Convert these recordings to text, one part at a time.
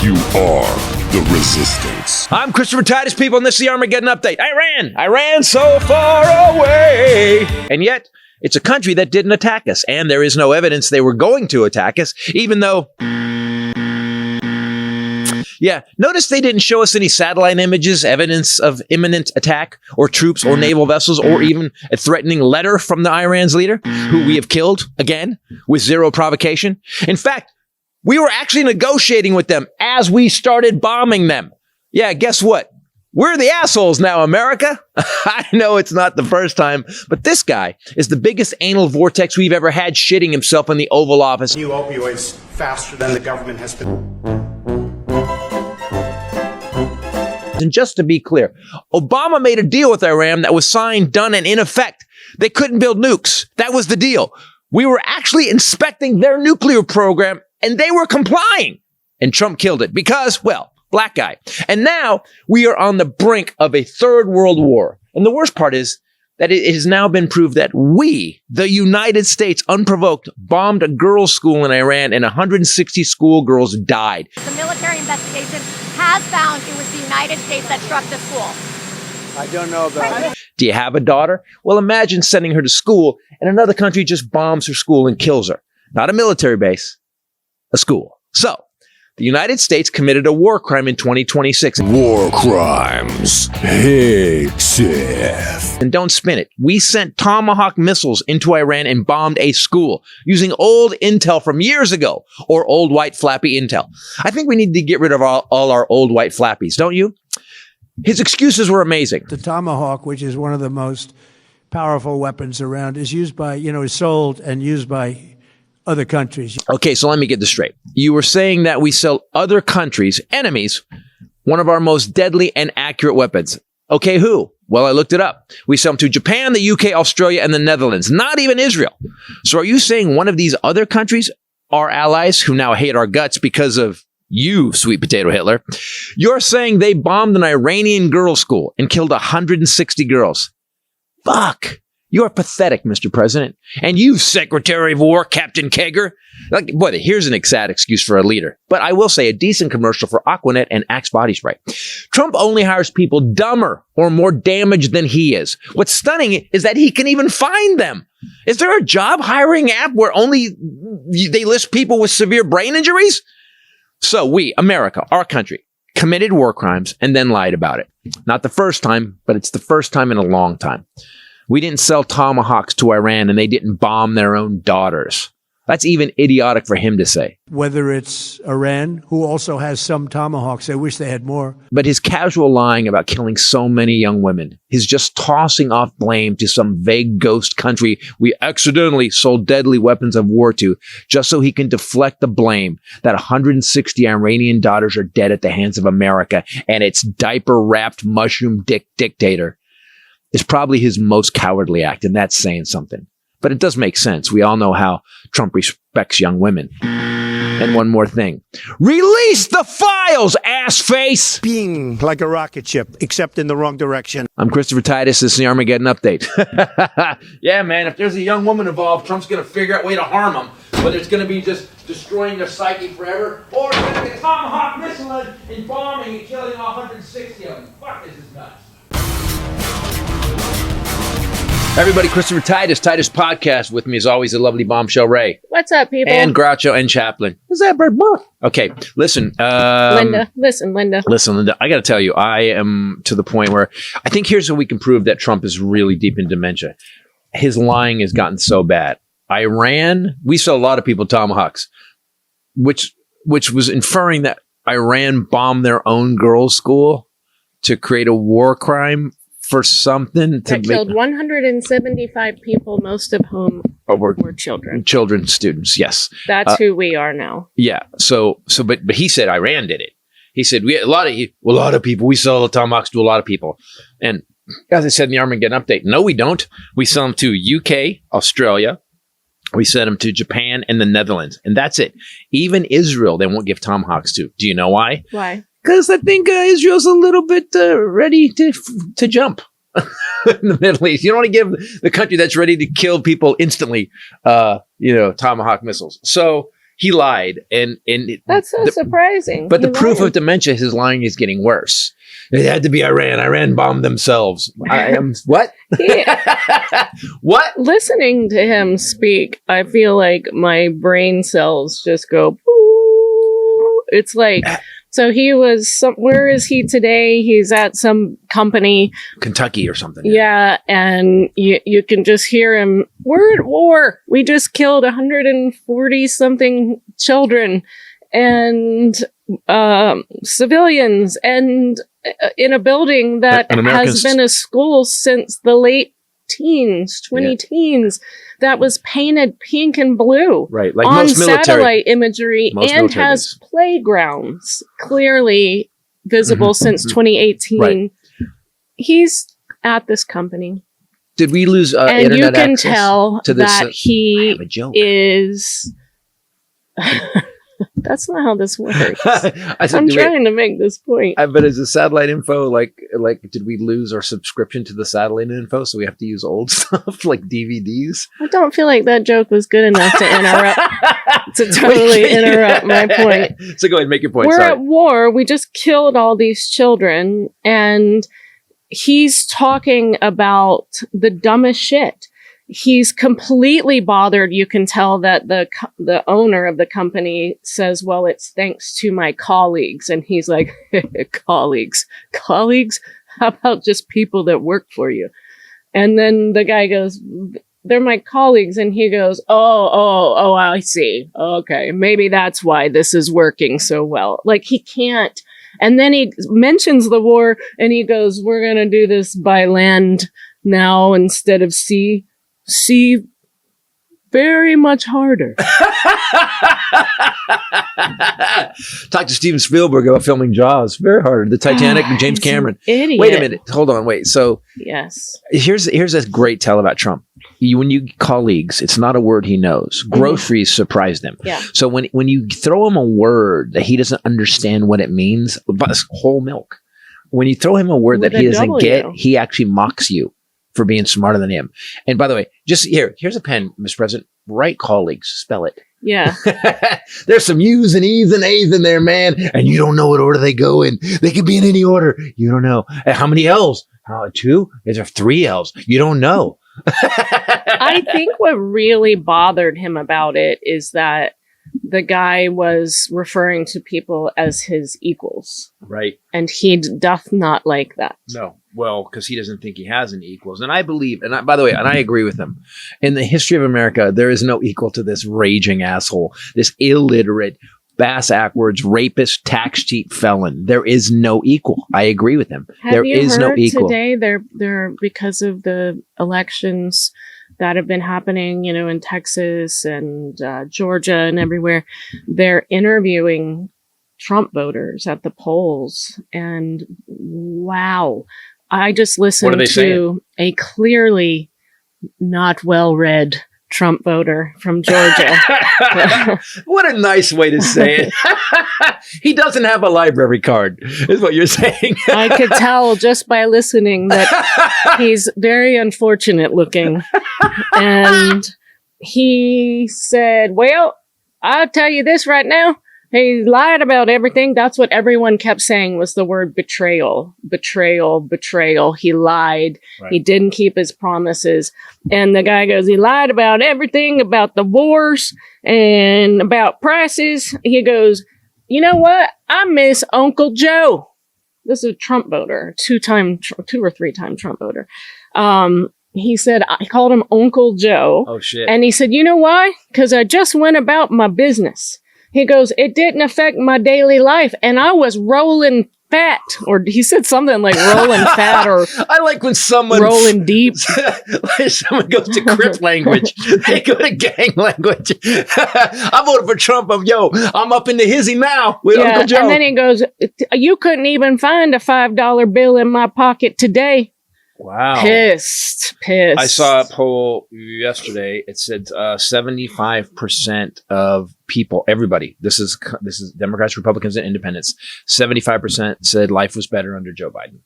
You are the resistance. I'm Christopher Titus, people, and this is the Armageddon update. Iran so far away. And yet, it's a country that didn't attack us, and there is no evidence they were going to attack us, even though... Yeah, notice they didn't show us any satellite images, evidence of imminent attack, or troops, or naval vessels, or even a threatening letter from the Iran's leader, who we have killed, again, with zero provocation. In fact, we were actually negotiating with them as we started bombing them. Yeah, guess what? We're the assholes now, America. I know it's not the first time, but this guy is the biggest anal vortex we've ever had shitting himself in the Oval Office. New opioids faster than the government has been. And just to be clear, Obama made a deal with Iran that was signed, done, and in effect. They couldn't build nukes. That was the deal. We were actually inspecting their nuclear program, and they were complying. And Trump killed it because, well, black guy. And now we are on the brink of a third world war. And the worst part is that it has now been proved that we, the United States, unprovoked, bombed a girls' school in Iran, and 160 schoolgirls died. The military investigation has found it was the United States that struck the school. I don't know about it. Do you have a daughter? Well, imagine sending her to school and another country just bombs her school and kills her. Not a military base, a school. So, the United States committed a war crime in 2026. War crimes. Hey, Seth. And don't spin it. We sent Tomahawk missiles into Iran and bombed a school using old intel from years ago, or old white flappy intel. I think we need to get rid of all our old white flappies, don't you? His excuses were amazing. The Tomahawk, which is one of the most powerful weapons around, is used by, is sold and used by other countries. Okay, so let me get this straight. You were saying that we sell other countries, enemies, one of our most deadly and accurate weapons. Okay, who? Well, I looked it up. We sell them to Japan, the UK, Australia, and the Netherlands, not even Israel. So are you saying one of these other countries are allies who now hate our guts because of you, sweet potato Hitler? You're saying they bombed an Iranian girls' school and killed 160 girls. Fuck. You're pathetic, Mr. President. And you, Secretary of War, Captain Kegger. Boy, here's an sad excuse for a leader. But I will say a decent commercial for Aquanet and Axe body spray. Trump only hires people dumber or more damaged than he is. What's stunning is that he can even find them. Is there a job hiring app where only they list people with severe brain injuries? So we, America, our country, committed war crimes and then lied about it. Not the first time, but it's the first time in a long time. We didn't sell Tomahawks to Iran, and they didn't bomb their own daughters. That's even idiotic for him to say. Whether it's Iran, who also has some Tomahawks, I wish they had more. But his casual lying about killing so many young women, his just tossing off blame to some vague ghost country we accidentally sold deadly weapons of war to, just so he can deflect the blame that 160 Iranian daughters are dead at the hands of America and its diaper-wrapped mushroom dick dictator, is probably his most cowardly act, and that's saying something. But it does make sense. We all know how Trump respects young women. And one more thing. Release the files, ass face! Being like a rocket ship, except in the wrong direction. I'm Christopher Titus. This is the Armageddon Update. Yeah, man, if there's a young woman involved, Trump's going to figure out a way to harm them. Whether it's going to be just destroying their psyche forever, or it's going to be a Tomahawk missile and bombing and killing all 160 of them. Fuck, this is nuts. Everybody, Christopher Titus Podcast. With me, as always, the lovely Bombshell Ray. What's up, people? And Groucho and Chaplin. What's that, bird? Okay, listen. Linda. Listen, Linda. I got to tell you, I am to the point where I think here's how we can prove that Trump is really deep in dementia. His lying has gotten so bad. Iran, we saw a lot of people Tomahawks, which was inferring that Iran bombed their own girls' school to create a war crime for something to killed 175 people, most of whom were children. Children, students, yes. That's who we are now. Yeah. But he said Iran did it. He said a lot of people. We sell the Tomahawks to a lot of people, and as I said in the Armageddon Update, no, we don't. We sell them to UK, Australia. We send them to Japan and the Netherlands, and that's it. Even Israel, they won't give Tomahawks to. Do you know why? Why? Because I think Israel's a little bit ready to jump in the Middle East. You don't want to give the country that's ready to kill people instantly, Tomahawk missiles. So He lied, and That's so surprising. But He the proof lied. of dementia, his lying is getting worse. It had to be Iran. Iran bombed themselves. I am what? What? Listening to him speak, I feel like my brain cells just go. Poo. It's like. So he was. Where is he today? He's at some company, Kentucky or something. Yeah, and you can just hear him. We're at war. We just killed 140 something children and civilians, and in a building that has been a school since the late teens, 20 teens, that was painted pink and blue, right? Like on most military, satellite imagery, and has bases. Playgrounds clearly visible since 2018. Right. He's at this company. Did we lose and internet you can access tell to this, that he I have a joke. is. That's not how this works. I said, I'm trying to make this point. But is the satellite info like did we lose our subscription to the satellite info, so we have to use old stuff like DVDs? I don't feel like that joke was good enough to interrupt to totally interrupt my point. So go ahead, make your point. We're Sorry. at war. We just killed all these children, and he's talking about the dumbest shit. He's completely bothered. You can tell that the owner of the company says, well, it's thanks to my colleagues. And he's like, colleagues? How about just people that work for you? And then the guy goes, they're my colleagues. And he goes, oh, I see. Okay. Maybe that's why this is working so well. Like he can't. And then he mentions the war and he goes, we're going to do this by land now instead of sea. See, very much harder. Talk to Steven Spielberg about filming Jaws. Very hard. The Titanic and James Cameron. Idiot. Wait a minute. Hold on. Wait. So yes, here's a great tell about Trump. When you colleagues, it's not a word he knows. Groceries surprised him. Yeah. So when you throw him a word that he doesn't understand what it means, but whole milk. When you throw him a word With that he a doesn't W. get, he actually mocks you for being smarter than him. And by the way, just here's a pen, Mr. President. Write colleagues. Spell it. Yeah. There's some U's and E's and A's in there, man. And you don't know what order they go in. They could be in any order. You don't know. And how many L's? 2? Is there 3 L's? You don't know. I think what really bothered him about it is that the guy was referring to people as his equals. Right. And he doth not like that. No. Well, because he doesn't think he has any equals. And I believe, by the way, I agree with him. In the history of America, there is no equal to this raging asshole, this illiterate, bass-ackwards, rapist, tax cheat felon. There is no equal. I agree with him. Have There you is no heard equal. today they're because of the elections that have been happening, in Texas and Georgia and everywhere, they're interviewing Trump voters at the polls. And wow, I just listened to a clearly not well-read Trump voter from Georgia. What a nice way to say it. He doesn't have a library card, is what you're saying. I could tell just by listening that he's very unfortunate looking. And he said, well, I'll tell you this right now. He lied about everything. That's what everyone kept saying was the word betrayal. Betrayal, betrayal. He lied. Right. He didn't keep his promises. And the guy goes, he lied about everything, about the wars and about prices. He goes, you know what? I miss Uncle Joe. This is a Trump voter, 2 or 3 time Trump voter. He said, I called him Uncle Joe. Oh, shit. And he said, you know why? Because I just went about my business. He goes, it didn't affect my daily life. And I was rolling fat. Or he said something like rolling fat or I like when someone rolling deep. Someone goes to Crip language. They go to gang language. I voted for Trump. I'm up in the hizzy now with Uncle Joe. And then he goes, you couldn't even find a $5 bill in my pocket today. Wow. Pissed. I saw a poll yesterday. It said 75% of people, everybody, this is Democrats, Republicans, and Independents, 75% said life was better under Joe Biden.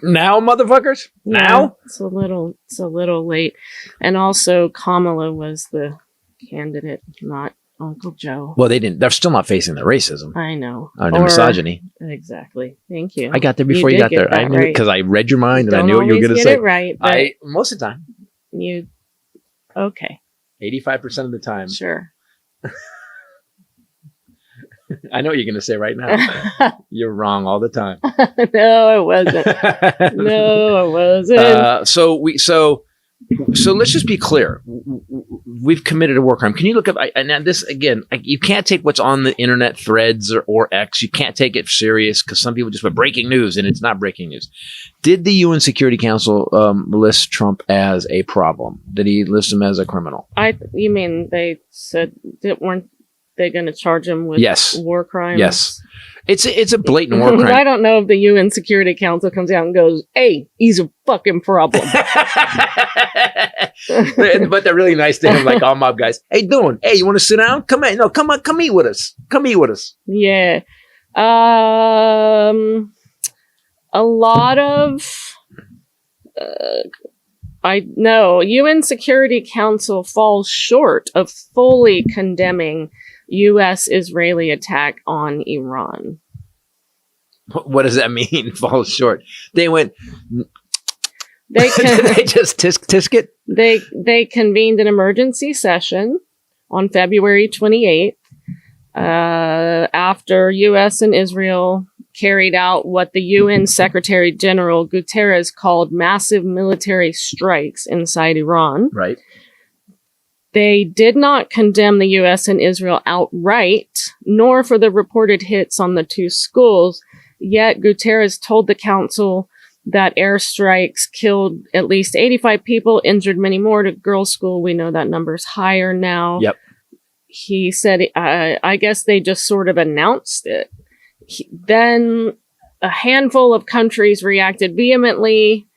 Now, motherfuckers? Now? It's a little late. And also Kamala was the candidate, not Uncle Joe. Well, they're still not facing the racism. I know. Or the misogyny. Exactly. Thank you. I got there before you got there. I knew it because I read your mind and I knew what you were going to say. It right, but most of the time. Okay. 85% of the time. Sure. I know what you're going to say right now. You're wrong all the time. No, I wasn't. No, I wasn't. So let's just be clear. We've committed a war crime. Can you look up? And this again, you can't take what's on the internet threads or X. You can't take it serious because some people just put breaking news, and it's not breaking news. Did the UN Security Council list Trump as a problem? Did he list him as a criminal? You mean they said weren't they going to charge him with war crimes? Yes. It's a blatant war crime. I don't know if the UN Security Council comes out and goes, "Hey, he's a fucking problem." But they're really nice to him, like all mob guys. Hey, doing? Hey, you want to sit down? Come in. No, come on, come eat with us. Come eat with us. Yeah. A lot of I know UN Security Council falls short of fully condemning U.S.-Israeli attack on Iran. What does that mean? Falls short. They went. They just tisk it. They convened an emergency session on February 28th after U.S. and Israel carried out what the UN Secretary General Guterres called massive military strikes inside Iran. Right. They did not condemn the U.S. and Israel outright, nor for the reported hits on the two schools, yet Guterres told the council that airstrikes killed at least 85 people, injured many more. To girls' school, we know that number's higher now. Yep. He said, I guess they just sort of announced it. Then a handful of countries reacted vehemently.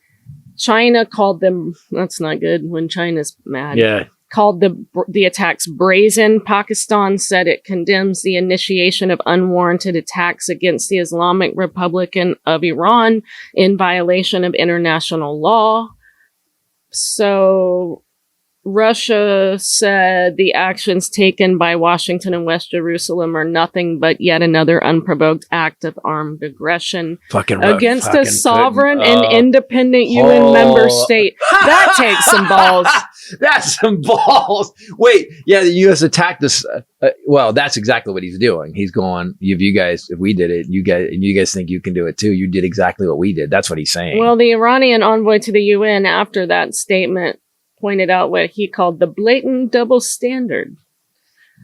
China called them, that's not good when China's mad. Yeah. Called the attacks brazen. Pakistan said it condemns the initiation of unwarranted attacks against the Islamic Republic of Iran in violation of international law. So Russia said the actions taken by Washington and West Jerusalem are nothing but yet another unprovoked act of armed aggression against a sovereign and independent UN member state. That takes some balls. That's some balls. Wait, yeah, the U.S. attacked us. Well, that's exactly what he's doing. He's going, if we did it, you guys think you can do it too. You did exactly what we did. That's what he's saying. Well, the Iranian envoy to the UN after that statement pointed out what he called the blatant double standard.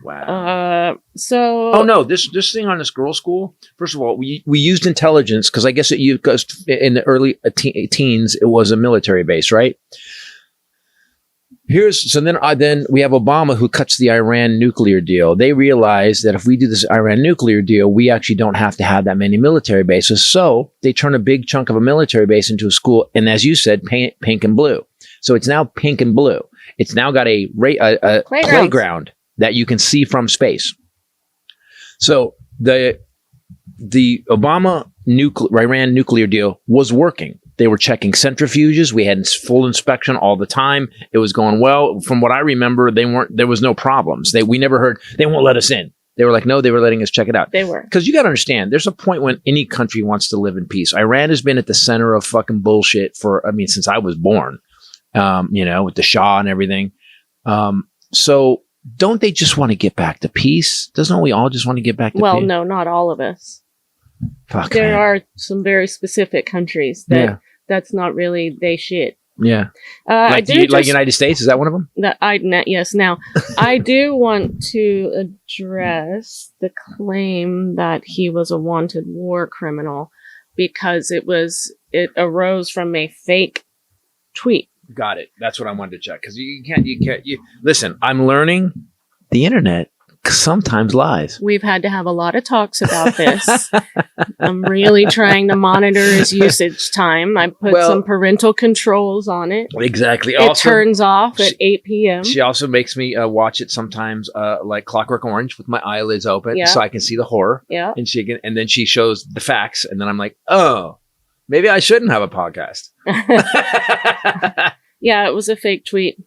Wow. Oh no, this thing on this girls' school. First of all, we used intelligence because I guess because in the early teens it was a military base, right? Then we have Obama who cuts the Iran nuclear deal. They realize that if we do this Iran nuclear deal, we actually don't have to have that many military bases. So they turn a big chunk of a military base into a school, and as you said, pink and blue. So it's now pink and blue. It's now got a playground that you can see from space. So the Obama Iran nuclear deal was working. They were checking centrifuges. We had full inspection all the time. It was going well. From what I remember, there was no problems. We never heard they won't let us in. They were like, no, they were letting us check it out. They were. Because you got to understand, there's a point when any country wants to live in peace. Iran has been at the center of fucking bullshit since I was born. With the Shah and everything. So don't they just want to get back to peace? Doesn't we all just want to get back to peace? Well, no, not all of us. Fuck, there man. are some very specific countries that's not really they shit. Yeah. Like United States, is that one of them? Yes. Now, I do want to address the claim that he was a wanted war criminal because it arose from a fake tweet. Got it. That's what I wanted to check. Because you can't, listen, I'm learning the internet sometimes lies. We've had to have a lot of talks about this. I'm really trying to monitor his usage time. I put some parental controls on it. Exactly. It turns off at 8 p.m. She also makes me watch it sometimes like Clockwork Orange with my eyelids open so I can see the horror. Yeah. And then she shows the facts. And then I'm like, oh, maybe I shouldn't have a podcast. Yeah, it was a fake tweet.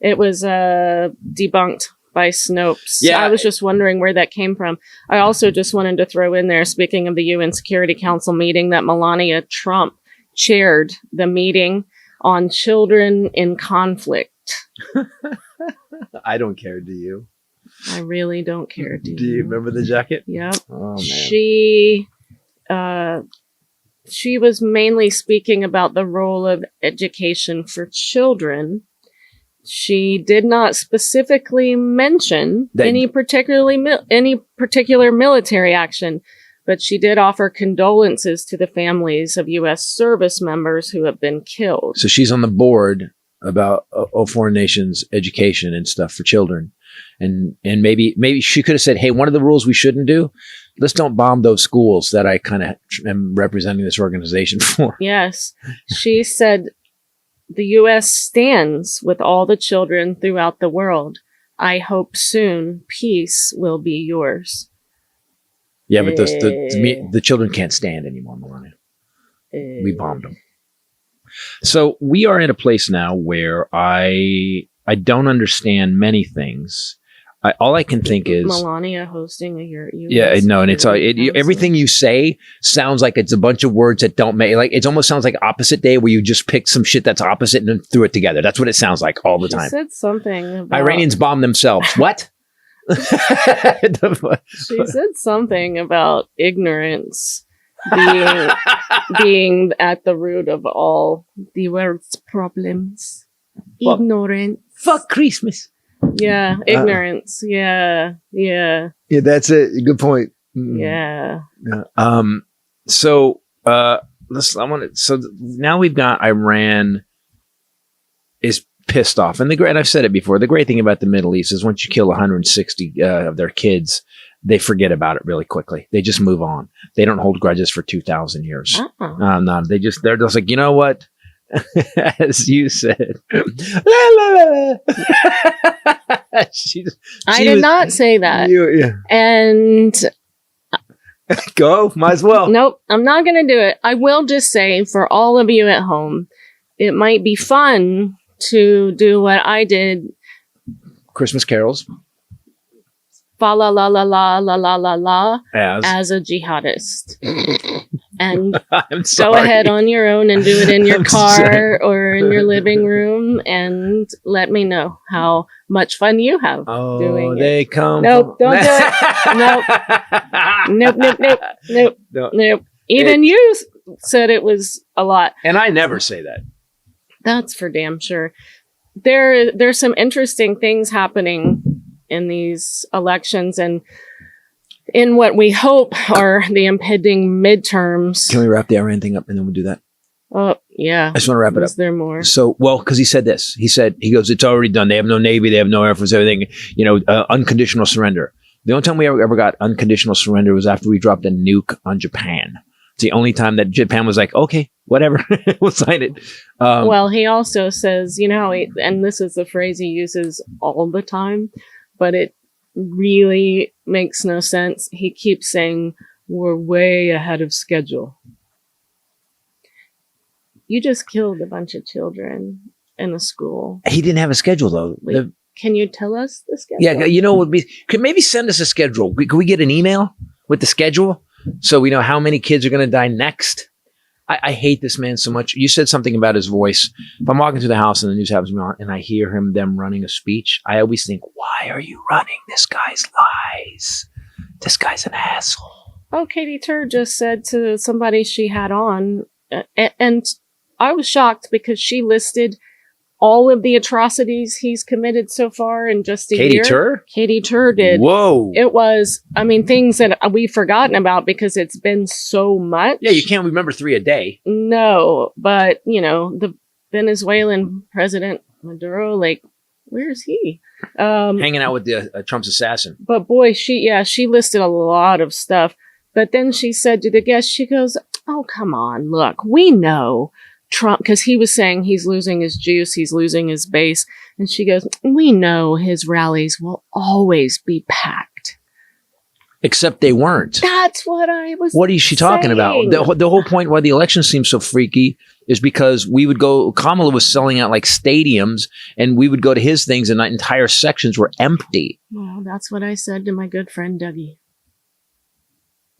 It was debunked by Snopes. Yeah. I was just wondering where that came from. I also just wanted to throw in there, speaking of the UN Security Council meeting, that Melania Trump chaired the meeting on children in conflict. I don't care, do you? I really don't care. Do you remember the jacket? Yep. Oh, man. She was mainly speaking about the role of education for children. She did not specifically mention any particular military action, but she did offer condolences to the families of U.S. service members who have been killed. So she's on the board about foreign nations' education and stuff for children. And maybe she could have said, hey, one of the rules we shouldn't do, let's don't bomb those schools that I kind of am representing this organization for. Yes. She said, the U.S. stands with all the children throughout the world. I hope soon peace will be yours. Yeah, but the children can't stand anymore, Melania. We bombed them. So we are in a place now where I don't understand many things. All I can think is Melania hosting a US. Yeah, no, and it's everything you say sounds like it's a bunch of words that don't make, like, it almost sounds like opposite day where you just picked some shit that's opposite and then threw it together. That's what it sounds like all the time. She said something about Iranians bomb themselves. What? She said something about ignorance being at the root of all the world's problems. Ignorance. Fuck Christmas. Yeah, ignorance. Yeah. Yeah, that's it. Good point. Yeah. So now we've got Iran is pissed off, and I've said it before. The great thing about the Middle East is once you kill 160 of their kids, they forget about it really quickly. They just move on. They don't hold grudges for 2,000 years. No, they're just like, you know what? As you said, I did not say that. Yeah. And go, might as well. Nope, I'm not going to do it. I will just say, for all of you at home, it might be fun to do what I did. Christmas carols. Fa la la la la la la la la as a jihadist. And I'm sorry. Go ahead on your own and do it in your car or in your living room, and let me know how much fun you have doing it. They come. Nope, don't do it. Nope. Even you said it was a lot. And I never say that. That's for damn sure. There's some interesting things happening in these elections and in what we hope are the impending midterms. Can we wrap the Iran thing up and then we'll do that? Oh, yeah. I just want to wrap it up. Is there more? So, because he said this. He goes, it's already done. They have no Navy. They have no Air Force, everything. Unconditional surrender. The only time we ever got unconditional surrender was after we dropped a nuke on Japan. It's the only time that Japan was like, okay, whatever, we'll sign it. Well, he also says, and this is the phrase he uses all the time, but it really makes no sense. He keeps saying, we're way ahead of schedule. You just killed a bunch of children in a school. He didn't have a schedule, though. Can you tell us the schedule? Yeah, could maybe send us a schedule. Could we get an email with the schedule so we know how many kids are going to die next? I hate this man so much. You said something about his voice. If I'm walking through the house and the news happens to be on and I hear them running a speech, I always think, why are you running this guy's lies? This guy's an asshole. Oh, Katie Tur just said to somebody she had on, and I was shocked because she listed all of the atrocities he's committed so far in just a year. Katie Tur? Katie Tur did. Whoa. It was, things that we've forgotten about because it's been so much. Yeah, you can't remember 3 a day. No, but, the Venezuelan president, Maduro, where's he? Hanging out with the Trump's assassin. But boy, she listed a lot of stuff. But then she said to the guest, she goes, oh, come on, look, we know Trump, because he was saying he's losing his juice, he's losing his base. And she goes, we know his rallies will always be packed. Except they weren't. That's what I was. What is she talking about? The whole point why the election seems so freaky is because we would go, Kamala was selling out like stadiums, and we would go to his things and entire sections were empty. Well, that's what I said to my good friend Dougie.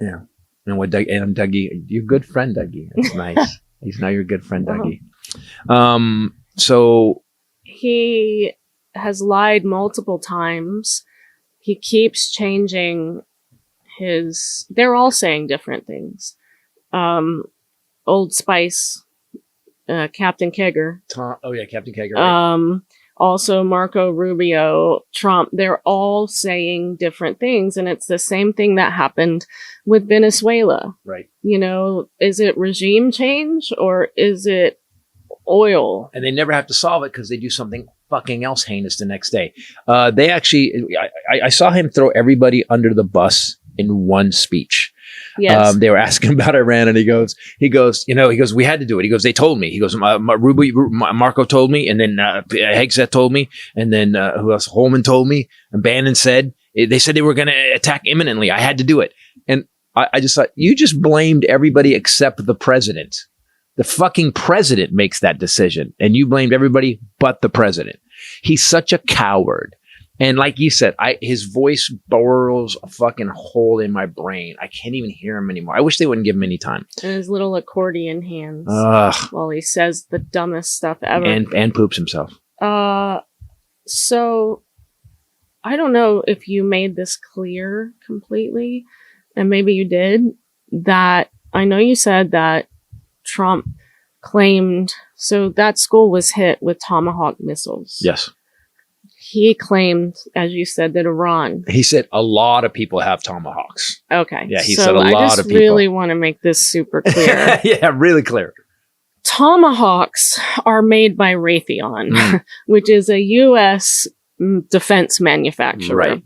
Yeah. And what Doug, and Dougie, your good friend Dougie. That's nice. He's now your good friend Dougie. So he has lied multiple times. He keeps changing they're all saying different things. Old Spice, Captain Kegger. Captain Kegger. Right? Also Marco Rubio, Trump, they're all saying different things. And it's the same thing that happened with Venezuela. Right. You know, is it regime change or is it oil? And they never have to solve it because they do something fucking else heinous the next day. They actually, I saw him throw everybody under the bus in one speech. Yes. They were asking about Iran, and he goes, we had to do it. He goes, they told me. He goes, Marco told me, and then Hegseth told me, and then who else? Holman told me, and Bannon said, they said they were going to attack imminently. I had to do it. And I just thought, you just blamed everybody except the president. The fucking president makes that decision, and you blamed everybody but the president. He's such a coward. And like you said, his voice burrows a fucking hole in my brain. I can't even hear him anymore. I wish they wouldn't give him any time. And his little accordion hands while he says the dumbest stuff ever. And poops himself. So I don't know if you made this clear completely, and maybe you did, that I know you said that Trump claimed, so that school was hit with Tomahawk missiles. Yes. He claimed, as you said, that Iran. He said a lot of people have Tomahawks. Okay. Yeah, he said a lot of people. I just really want to make this super clear. Yeah, really clear. Tomahawks are made by Raytheon, which is a U.S. defense manufacturer. Right.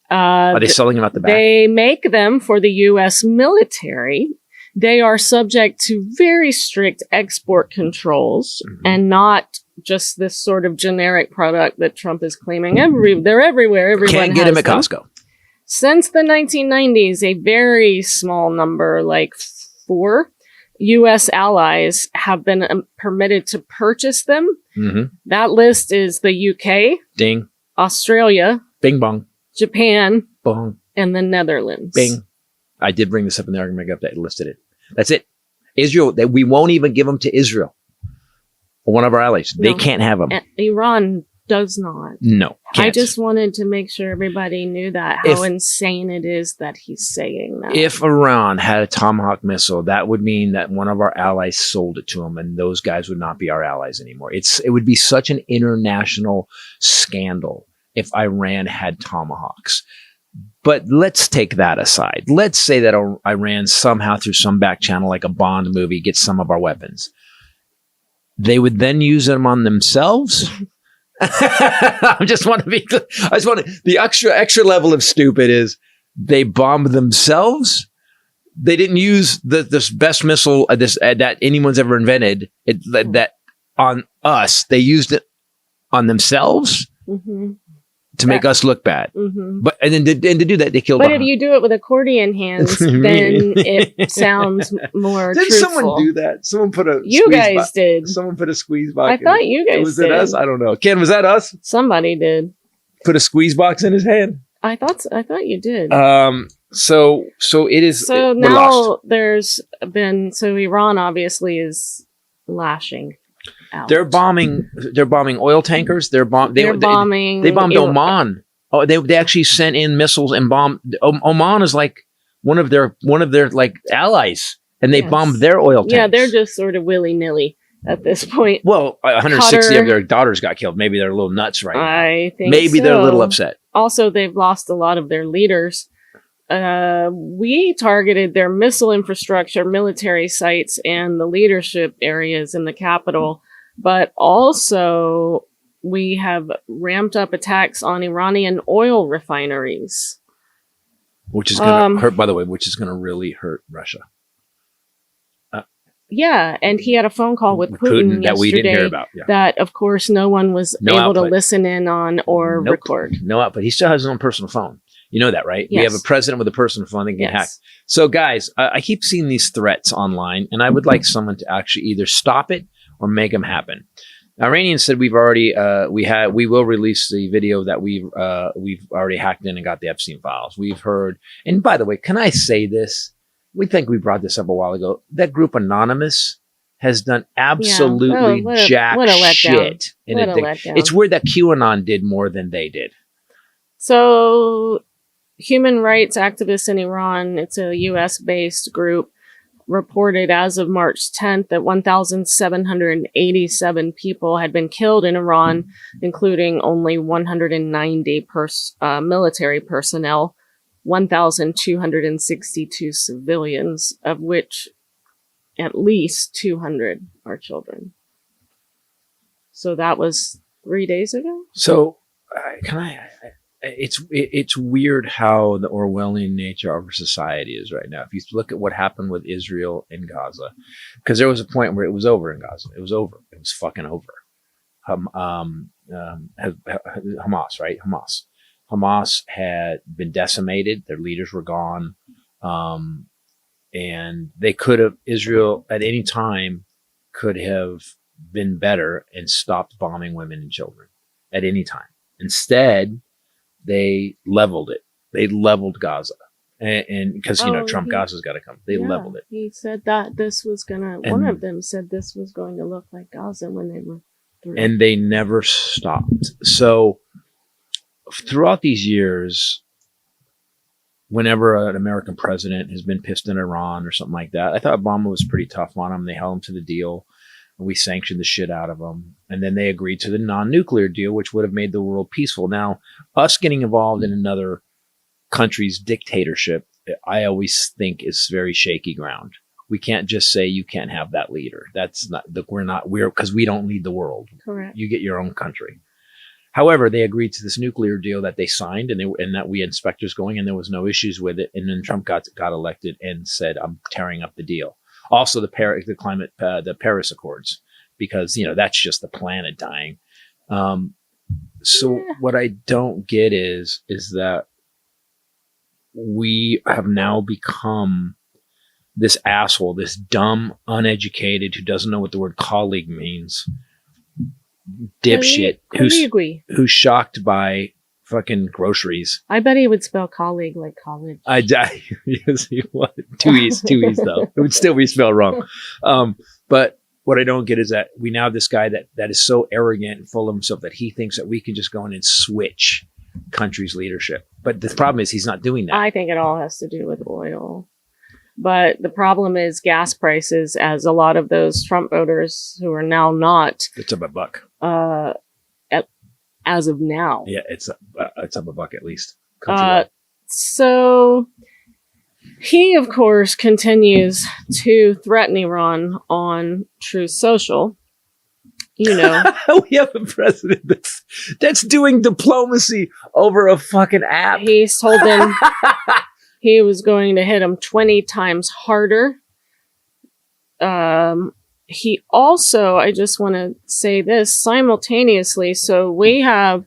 Are they selling them out the back? They make them for the U.S. military. They are subject to very strict export controls and not just this sort of generic product that Trump is claiming. They're everywhere. Everyone can't get them at Costco. Since the 1990s, a very small number, like 4 U.S. allies have been permitted to purchase them. That list is the UK, Ding, Australia, Bing Bong, Japan, Bong, and the Netherlands. Bing. I did bring this up in the argument that listed it. That's it. Israel, that we won't even give them to Israel. One of our allies. They can't have them. Iran does not. No. Can't. I just wanted to make sure everybody knew that, how insane it is that he's saying that. If Iran had a Tomahawk missile, that would mean that one of our allies sold it to them, and those guys would not be our allies anymore. It would be such an international scandal if Iran had Tomahawks. But let's take that aside. Let's say that Iran somehow through some back channel, like a Bond movie, gets some of our weapons. They would then use them on themselves. I just want to the extra level of stupid is they bombed themselves. They didn't use this best missile that anyone's ever invented that on us. They used it on themselves to make us look bad. But and to do that, they killed. But if you do it with accordion hands, then it sounds more Didn't truthful. someone do that? Someone put a You guys did. Someone put a squeeze box. I thought you guys was did. it us? I don't know. Ken, was that us? Somebody did. Put a squeeze box in his hand. I thought you did. So it is. So we're now lost. there's been, so Iran obviously is lashing out. They're bombing oil tankers. They bombed Oman. Oh, they actually sent in missiles and bombed. Oman is like one of their like allies, and they bombed their oil tanks. Yeah, they're just sort of willy-nilly at this point. Well, 160 of their daughters got killed. Maybe they're a little nuts right now. I think maybe they're a little upset. Also, they've lost a lot of their leaders. We targeted their missile infrastructure, military sites, and the leadership areas in the capital. But also, we have ramped up attacks on Iranian oil refineries. Which is going to hurt, by the way, which is going to really hurt Russia. Yeah, and he had a phone call with Putin that we didn't hear about. Yeah. That, of course, no one was able to listen in on or record. No output. He still has his own personal phone. You know that, right? Yes. We have a president with a personal phone that can get Yes. hacked. So guys, I keep seeing these threats online, and I would like someone to actually either stop it or make them happen. Iranian said we've already we will release the video that we've already hacked in and got the Epstein Files. We've heard, and by the way, can I say this? We think we brought this up a while ago. That group Anonymous has done absolutely jack shit. It's weird that QAnon did more than they did. So, human rights activists in Iran, it's a US-based group, reported as of March 10th that 1,787 people had been killed in Iran, including only 190 military personnel, 1,262 civilians, of which at least 200 are children. So that was 3 days ago? So, it's weird how the Orwellian nature of our society is right now. If you look at what happened with Israel and Gaza, because there was a point where it was over in Gaza. It was over. It was fucking over. Hamas, right? Hamas had been decimated. Their leaders were gone. And they could have, Israel at any time could have been better and stopped bombing women and children at any time. Instead, they leveled it. They leveled Gaza. And because, Trump, Gaza's got to come. They leveled it. He said that this was one of them said this was going to look like Gaza when they were through. And they never stopped. So throughout these years, whenever an American president has been pissed in Iran or something like that, I thought Obama was pretty tough on him. They held him to the deal. We sanctioned the shit out of them. And then they agreed to the non-nuclear deal, which would have made the world peaceful. Now, us getting involved in another country's dictatorship, I always think is very shaky ground. We can't just say you can't have that leader. That's not, we're because we don't lead the world. Correct. You get your own country. However, they agreed to this nuclear deal that they signed, and that we had inspectors going, and there was no issues with it. And then Trump got elected and said, "I'm tearing up the deal." Also, the Paris Accords, because that's just the planet dying. So what I don't get is that we have now become this asshole, this dumb, uneducated, who doesn't know what the word colleague means, dipshit, who's shocked by fucking groceries. I bet he would spell colleague like college. Yes, he would. Two E's though. It would still be spelled wrong. But what I don't get is that we now have this guy that is so arrogant and full of himself that he thinks that we can just go in and switch country's leadership. But the problem is he's not doing that. I think it all has to do with oil. But the problem is gas prices, as a lot of those Trump voters who are now not. It's up $1. As of now. Yeah, it's up $1 at least. So he, of course, continues to threaten Iran on Truth Social. We have a president that's doing diplomacy over a fucking app. He's told them he was going to hit him 20 times harder. He also, I just want to say this simultaneously. So we have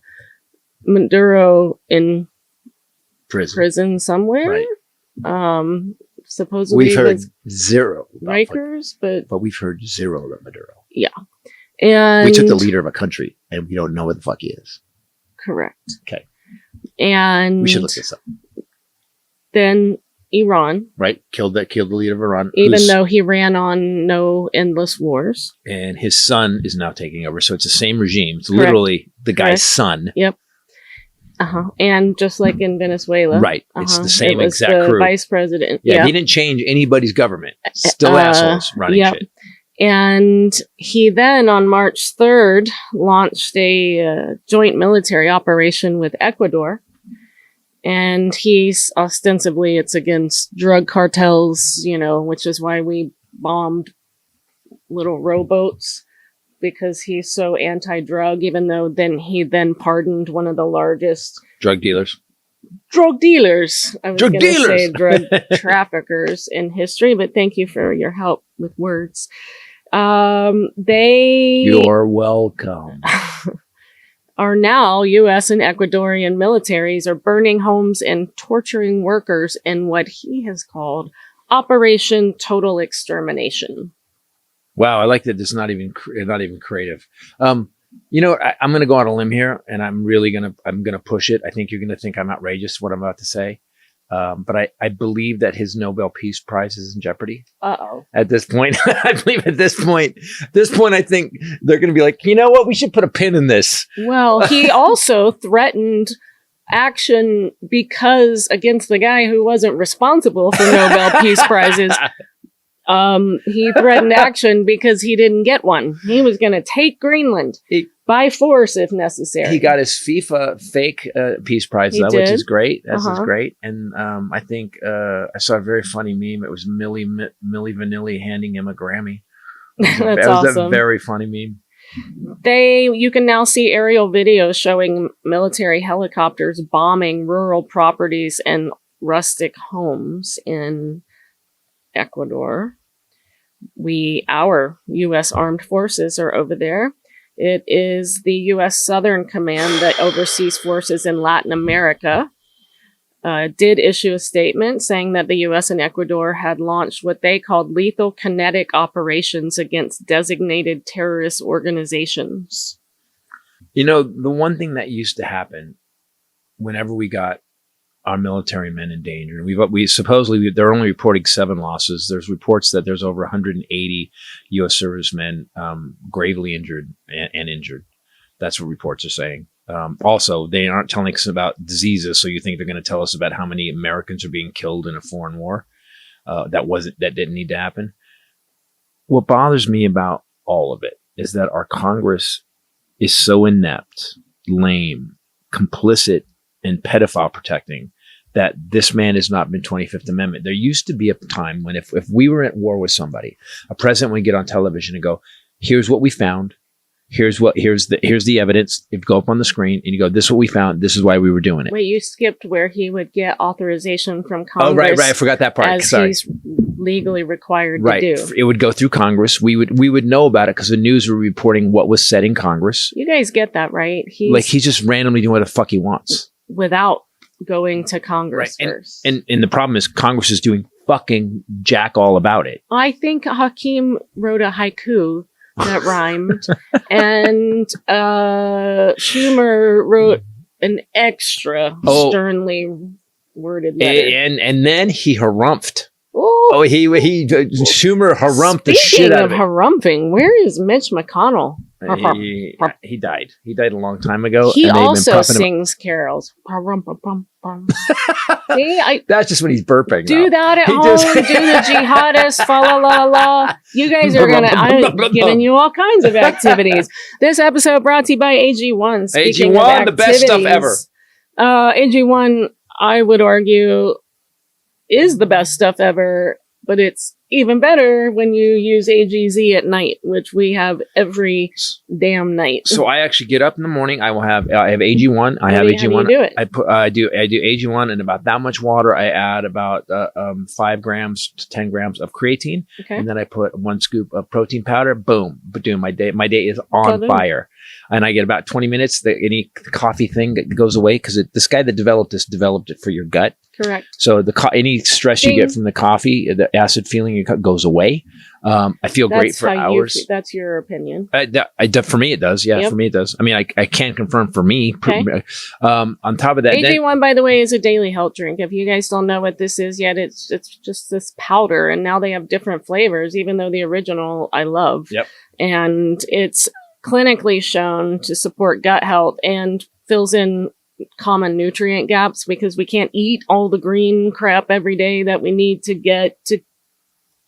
Maduro in prison somewhere. Right. Supposedly we've heard zero. Rikers, but we've heard zero about Maduro. Yeah. And we took the leader of a country and we don't know what the fuck he is. Correct. Okay. And we should look this up. Then Iran, right, killed the leader of Iran, even though he ran on no endless wars, and his son is now taking over. So it's the same regime. It's literally the guy's son. Yep. And just like in Venezuela, right? It's the same exact crew. Vice president. Yeah, he didn't change anybody's government. Still assholes running shit. And he then, on March 3rd, launched a joint military operation with Ecuador. And he's ostensibly, it's against drug cartels, which is why we bombed little rowboats, because he's so anti-drug, even though he pardoned one of the largest drug dealers. I was going to say drug traffickers in history, but thank you for your help with words. You're welcome. are now U.S. and Ecuadorian militaries are burning homes and torturing workers in what he has called Operation Total Extermination. Wow, I like that. It's not even creative. You know, I'm going to go on a limb here, and I'm gonna push it. I think you're going to think I'm outrageous what I'm about to say, but I believe that his Nobel Peace Prize is in jeopardy. At this point, I believe at this point, I think they're going to be like, you know what, we should put a pin in this. Well, he also threatened action because against the guy who wasn't responsible for Nobel Peace Prizes. He threatened action because he didn't get one. He was going to take Greenland by force if necessary. He got his FIFA fake Peace Prize, though, which is great. That's great. And I think I saw a very funny meme. It was Milli Vanilli handing him a Grammy. That's awesome. awesome. A very funny meme. You can now see aerial videos showing military helicopters bombing rural properties and rustic homes in Ecuador. Our U.S. armed forces are over there. It is the U.S. Southern Command that oversees forces in Latin America. Did issue a statement saying that the U.S. and Ecuador had launched what they called lethal kinetic operations against designated terrorist organizations. You know, the one thing that used to happen whenever we got our military men in danger, and we supposedly they're only reporting 7 losses. There's reports that there's over 180 U.S. servicemen gravely injured and injured. That's what reports are saying. Also, they aren't telling us about diseases, so you think they're going to tell us about how many Americans are being killed in a foreign war. That didn't need to happen. What bothers me about all of it is that our Congress is so inept, lame, complicit, and pedophile protecting that this man has not been 25th Amendment. There used to be a time when if we were at war with somebody, a president would get on television and go, here's what we found. Here's the evidence. If you go up on the screen and you go, this is what we found. This is why we were doing it. Wait, you skipped where he would get authorization from Congress. Oh, right. I forgot that part. As Sorry. he's legally required to do. It would go through Congress. We would know about it because the news were reporting what was said in Congress. You guys get that, right? He's just randomly doing what the fuck he wants. Without going to Congress first. And the problem is Congress is doing fucking jack all about it. I think Hakeem wrote a haiku that rhymed, and Schumer wrote an extra sternly worded letter. And then he harumphed. Ooh. Schumer harumped the shit out of it. Speaking of harumping, where is Mitch McConnell? He died. He died a long time ago. He also sings carols. See, that's just when he's burping. Do that at home. Do the jihadist. Fa la la la. You guys are I'm giving you all kinds of activities. This episode brought to you by AG1. AG1, the best stuff ever. AG1, I would argue, is the best stuff ever, but it's even better when you use AGZ at night, which we have every damn night. So I actually get up in the morning. I have AG1. I have AG1. How do you do it? I do AG1 and about that much water. I add about 5 grams to 10 grams of creatine, and then I put 1 scoop of protein powder. Boom, my day is on fire. And I get about 20 minutes. Any coffee thing goes away because this guy that developed this developed it for your gut. Correct. So any stress you get from the coffee, the acid feeling in your gut goes away. I feel great for hours. That's your opinion. For me, it does. Yeah, for me, it does. I mean, I can't confirm for me. Okay. On top of that, AG1, by the way, is a daily health drink. If you guys don't know what this is yet, it's just this powder, and now they have different flavors. Even though the original I love. Yep. And it's clinically shown to support gut health and fills in common nutrient gaps because we can't eat all the green crap every day that we need to get to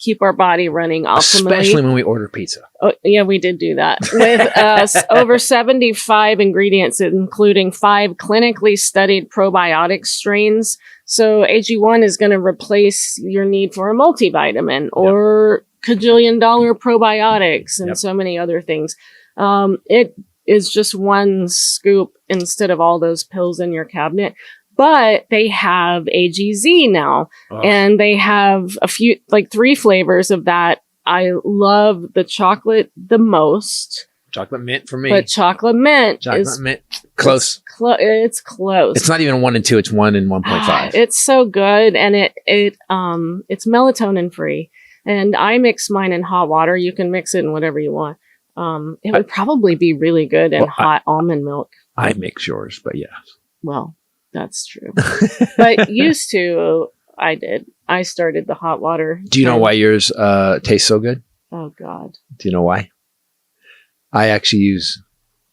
keep our body running optimally. Especially when we order pizza. Oh, yeah, we did do that. With over 75 ingredients, including 5 clinically studied probiotic strains. So AG1 is going to replace your need for a multivitamin or $1 probiotics and so many other things. It is just 1 scoop instead of all those pills in your cabinet. But they have AGZ now, and they have a few, 3 flavors of that. I love the chocolate the most. Chocolate mint for me. But chocolate mint Chocolate mint. Close. It's close. It's not even 1 and 2. It's 1 and 1.5. It's so good, and it's melatonin free. And I mix mine in hot water. You can mix it in whatever you want. It would probably be really good in hot almond milk. I mix yours, but yeah. Well, that's true. But used to, I did. I started the hot water. Do you know why yours tastes so good? Oh, God. Do you know why? I actually use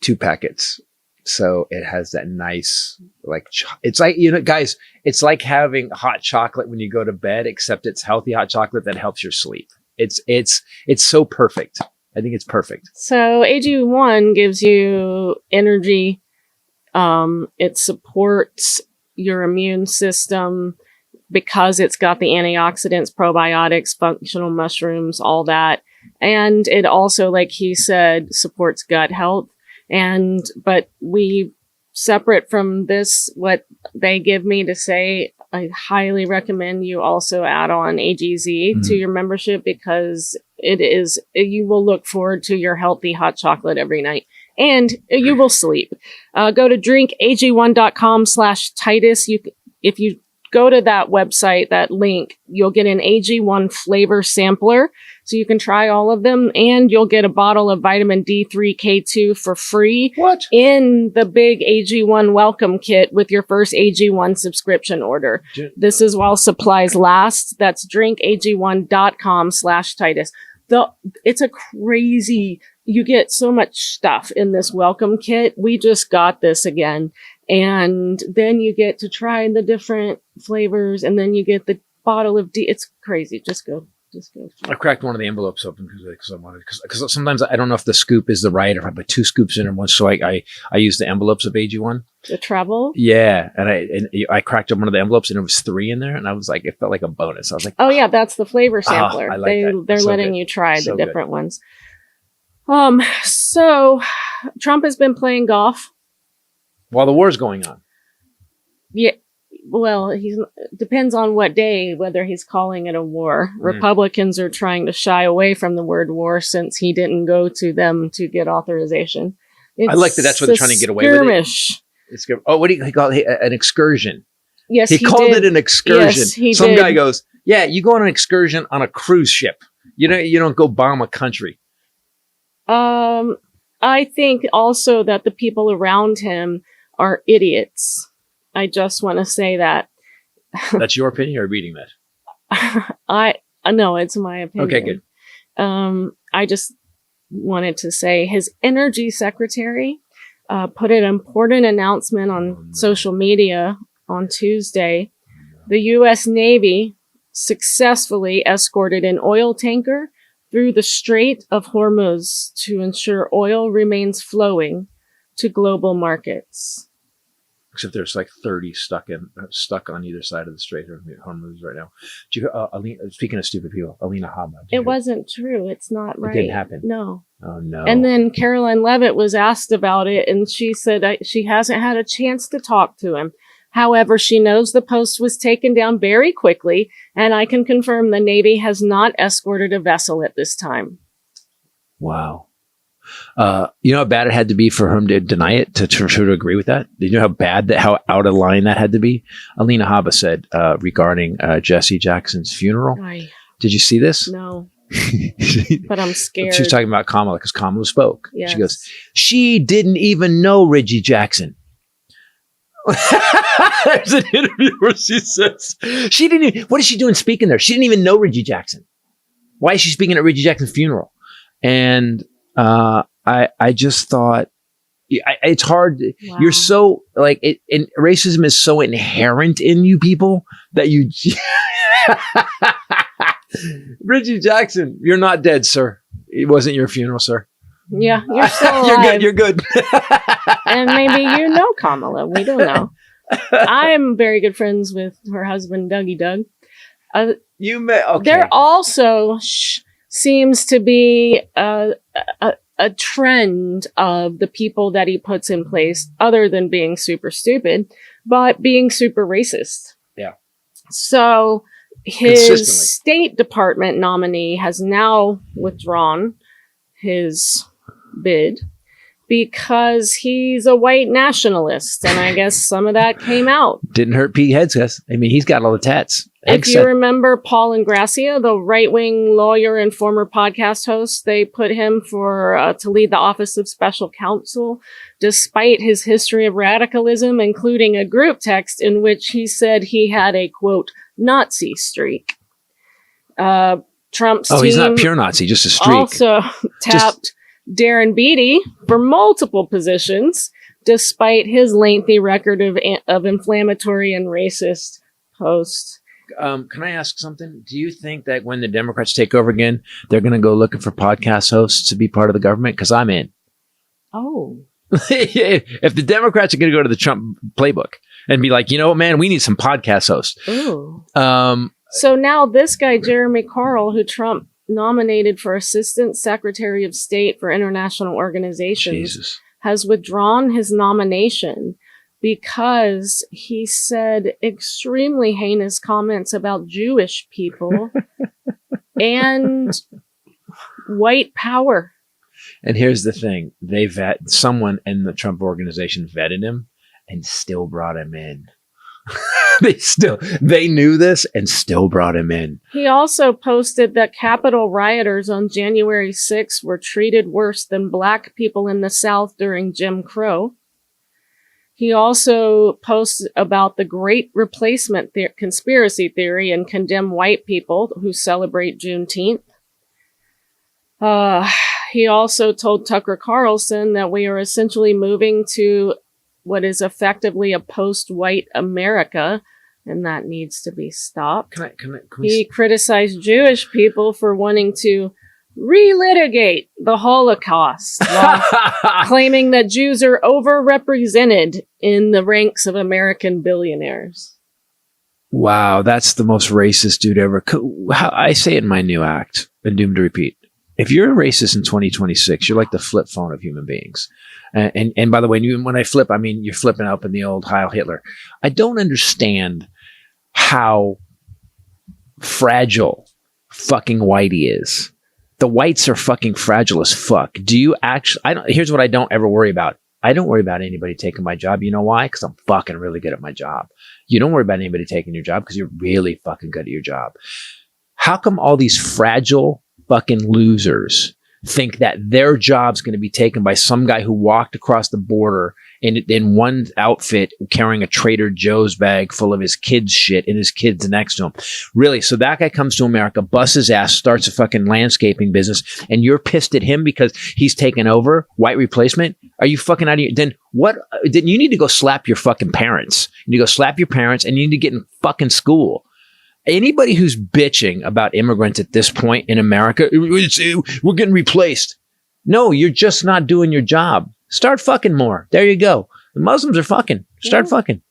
2 packets. So it has that nice, like, it's like, guys, it's like having hot chocolate when you go to bed, except it's healthy hot chocolate that helps your sleep. It's so perfect. I think it's perfect. So AG1 gives you energy. It supports your immune system because it's got the antioxidants, probiotics, functional mushrooms, all that. And it also, like he said, supports gut health. But we, separate from this, what they give me to say, I highly recommend you also add on AGZ to your membership, because you will look forward to your healthy hot chocolate every night and you will sleep. Go to drinkag1.com/Titus. If you go to that website, that link, you'll get an AG1 flavor sampler. So you can try all of them, and you'll get a bottle of vitamin D3K2 for free. What? In the big AG1 welcome kit with your first AG1 subscription order. This is while supplies last. That's drinkag1.com/Titus. It's a crazy, you get so much stuff in this welcome kit. We just got this again. And then you get to try the different flavors, and then you get the bottle of it's crazy. Just go. I cracked one of the envelopes open because I wanted, because sometimes I don't know if the scoop is the right, or if I put 2 scoops in one. So I use the envelopes of AG1. The travel? Yeah. And I cracked up one of the envelopes, and there was 3 in there. And I was like, it felt like a bonus. I was like, oh yeah, that's the flavor sampler. I like that. They're so letting good. you try So the different ones. So Trump has been playing golf. While the war's going on. Yeah. Well, depends on what day, whether he's calling it a war. Republicans are trying to shy away from the word war since he didn't go to them to get authorization. I like that. That's what they're trying to get away with it. It's good. Oh, what do you call it? An excursion. Yes, he called it an excursion. Yes, he Some did. guy goes, yeah, you go on an excursion on a cruise ship. You don't go bomb a country. I think also that the people around him are idiots. I just want to say that. That's your opinion, or reading that? No, it's my opinion. Okay, good. I just wanted to say his energy secretary put an important announcement on social media on Tuesday. The U.S. Navy successfully escorted an oil tanker through the Strait of Hormuz to ensure oil remains flowing to global markets. Except there's like 30 stuck on either side of the Strait of Hormuz right now. Speaking of stupid people, Alina Habba. It wasn't true. It's not right. It didn't happen. No. Oh no. And then Caroline Leavitt was asked about it, and she said she hasn't had a chance to talk to him. However, she knows the post was taken down very quickly, and I can confirm the Navy has not escorted a vessel at this time. Wow. You know how bad it had to be for him to deny it, to agree with that? Did you know how out of line that had to be? Alina Habba said regarding Jesse Jackson's funeral. Did you see this? No. But I'm scared. She was talking about Kamala, because Kamala spoke. Yes. She goes, she didn't even know Reggie Jackson. There's an interview where she says, what is she doing speaking there? She didn't even know Reggie Jackson. Why is she speaking at Reggie Jackson's funeral? And I just thought, it's hard. Wow. You're so and racism is so inherent in you people that you, Reggie Jackson, you're not dead, sir. It wasn't your funeral, sir. Yeah, you're still alive. You're good. And maybe you know Kamala. We don't know. I'm very good friends with her husband, Dougie Doug. You may. Okay. There also seems to be a trend of the people that he puts in place, other than being super stupid, but being super racist. Yeah. So his State Department nominee has now withdrawn his bid because he's a white nationalist. And I guess some of that came out. Didn't hurt Pete Hegseth. I mean, he's got all the tats. If you remember Paul Ingrassia, the right-wing lawyer and former podcast host, they put him to lead the Office of Special Counsel, despite his history of radicalism, including a group text in which he said he had a, quote, Nazi streak. Trump's team he's not pure Nazi, just a streak. Also tapped Darren Beattie for multiple positions, despite his lengthy record of inflammatory and racist posts. Can I ask something? Do you think that when the Democrats take over again, they're going to go looking for podcast hosts to be part of the government? Because I'm in. Oh. If the Democrats are going to go to the Trump playbook and be like, you know what, man, we need some podcast hosts. Ooh. So now this guy, Jeremy Carl, who Trump nominated for Assistant Secretary of State for International Organizations, has withdrawn his nomination because he said extremely heinous comments about Jewish people and white power. And here's the thing. Someone in the Trump organization vetted him and still brought him in. They knew this and still brought him in. He also posted that Capitol rioters on January 6th were treated worse than black people in the South during Jim Crow. He also posted about the Great Replacement conspiracy theory and condemned white people who celebrate Juneteenth. He also told Tucker Carlson that we are essentially moving to what is effectively a post-white America, and that needs to be stopped. He criticized Jewish people for wanting to relitigate the Holocaust, while claiming that Jews are overrepresented in the ranks of American billionaires. Wow, that's the most racist dude ever. I say it in my new act, and doomed to repeat. If you're a racist in 2026, you're like the flip phone of human beings. And by the way, when I flip, I mean you're flipping up in the old Heil Hitler. I don't understand how fragile fucking Whitey is. The whites are fucking fragile as fuck. Do you actually? Here's what I don't ever worry about. I don't worry about anybody taking my job. You know why? Because I'm fucking really good at my job. You don't worry about anybody taking your job because you're really fucking good at your job. How come all these fragile fucking losers think that their job's going to be taken by some guy who walked across the border in one outfit carrying a Trader Joe's bag full of his kids' shit and his kids next to him? Really? So that guy comes to America, busts his ass, starts a fucking landscaping business, and you're pissed at him because he's taken over white replacement? Are you fucking out of your... Then what? Then you need to go slap your fucking parents. You need to go slap your parents and you need to get in fucking school. Anybody who's bitching about immigrants at this point in America, we're getting replaced. No, you're just not doing your job. Start fucking more. There you go. The Muslims are fucking. Start fucking.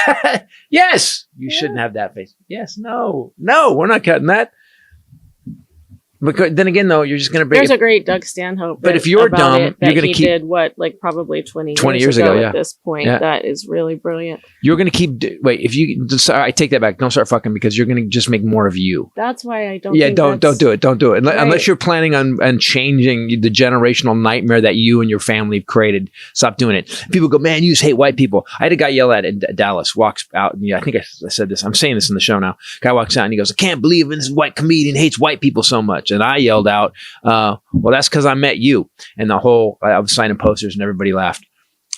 Yeah. Yes. You shouldn't have that face. Yes. No, we're not cutting that. Because then again, though, you're just going to bring... There's a great Doug Stanhope. But if you're dumb, you're going to keep... He did probably 20 years ago at this point. Yeah. That is really brilliant. You're going to keep... Wait, if you... Sorry, I take that back. Don't start fucking because you're going to just make more of you. That's why I don't don't do it. Don't do it. Right. Unless you're planning on changing the generational nightmare that you and your family have created. Stop doing it. People go, man, you just hate white people. I had a guy yell at in Dallas, walks out, and I think I said this. I'm saying this in the show now. Guy walks out and he goes, I can't believe this white comedian hates white people so much. And I yelled out, well, that's because I met you. And I was signing posters and everybody laughed.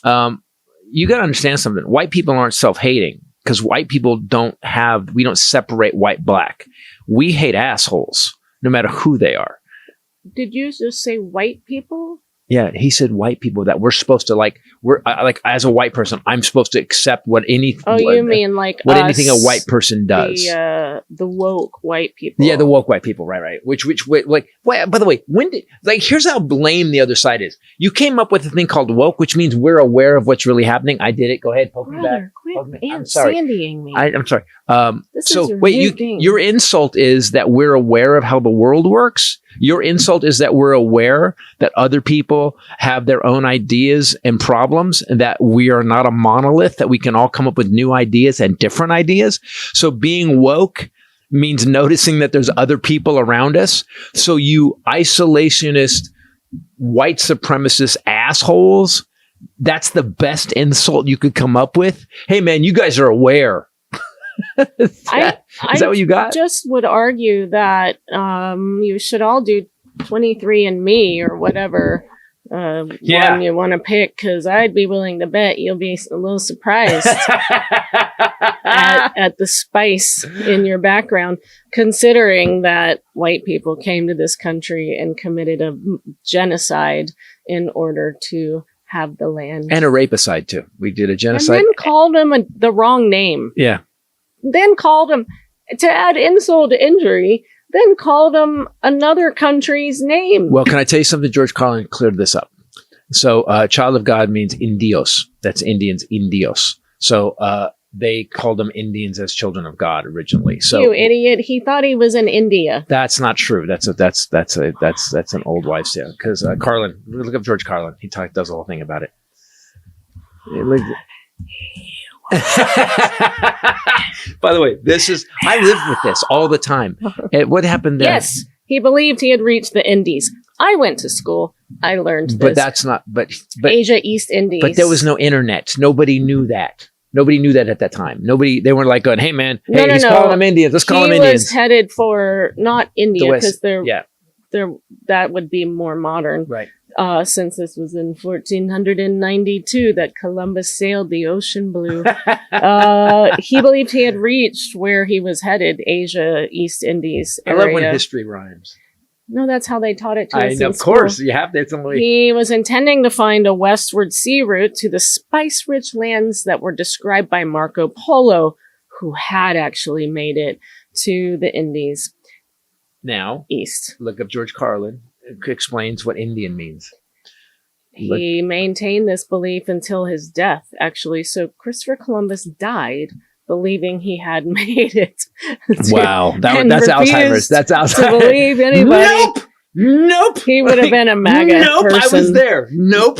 You got to understand something. White people aren't self-hating because white people we don't separate white black. We hate assholes no matter who they are. Did you just say white people? Yeah, he said white people that we're supposed to we're as a white person, I'm supposed to accept what anything a white person does. The woke white people. Yeah, the woke white people, right. Which by the way, here's how lame the other side is. You came up with a thing called woke, which means we're aware of what's really happening. I did it. Go ahead, poke me back. I'm sorry. Sandying me. I'm sorry. Thing. Your insult is that we're aware of how the world works. Your insult is that we're aware that other people have their own ideas and problems and that we are not a monolith, that we can all come up with new ideas and different ideas. So being woke means noticing that there's other people around us. So you isolationist, white supremacist assholes, that's the best insult you could come up with. Hey, man, you guys are aware. Is that what you got? I just would argue that you should all do 23andMe or whatever one you want to pick, because I'd be willing to bet you'll be a little surprised at the spice in your background, considering that white people came to this country and committed a genocide in order to have the land. And a rapicide, too. We did a genocide. And then called him the wrong name. Yeah. Then called him, to add insult to injury, then called him another country's name. Well, can I tell you something? George Carlin cleared this up. So, child of God means indios. That's Indians, indios. So, they called them Indians as children of God originally. So, you idiot! He thought he was in India. That's not true. That's an old wives' tale. Because Carlin, look up George Carlin. He does the whole thing about it. By the way, I live with this all the time. What happened there? Yes, he believed he had reached the Indies. I went to school. I learned this. But that's not, but Asia, East Indies. But there was no internet. Nobody knew that. Nobody knew that at that time. They weren't like going, hey man, he's calling them Indians. Let's call them Indians. He was headed for not India, because that would be more modern. Right. Since this was in 1492 that Columbus sailed the ocean blue. He believed he had reached where he was headed, Asia, East Indies area. I love when history rhymes. No, that's how they taught it to us. Of course, you have to. He was intending to find a westward sea route to the spice-rich lands that were described by Marco Polo, who had actually made it to the Indies. Now, east. Look up George Carlin. Explains what Indian means. He maintained this belief until his death, actually. So Christopher Columbus died believing he had made it. Wow. That's Alzheimer's. That's Alzheimer's. To believe anybody. Nope. He would have been a MAGA person. I was there. Nope.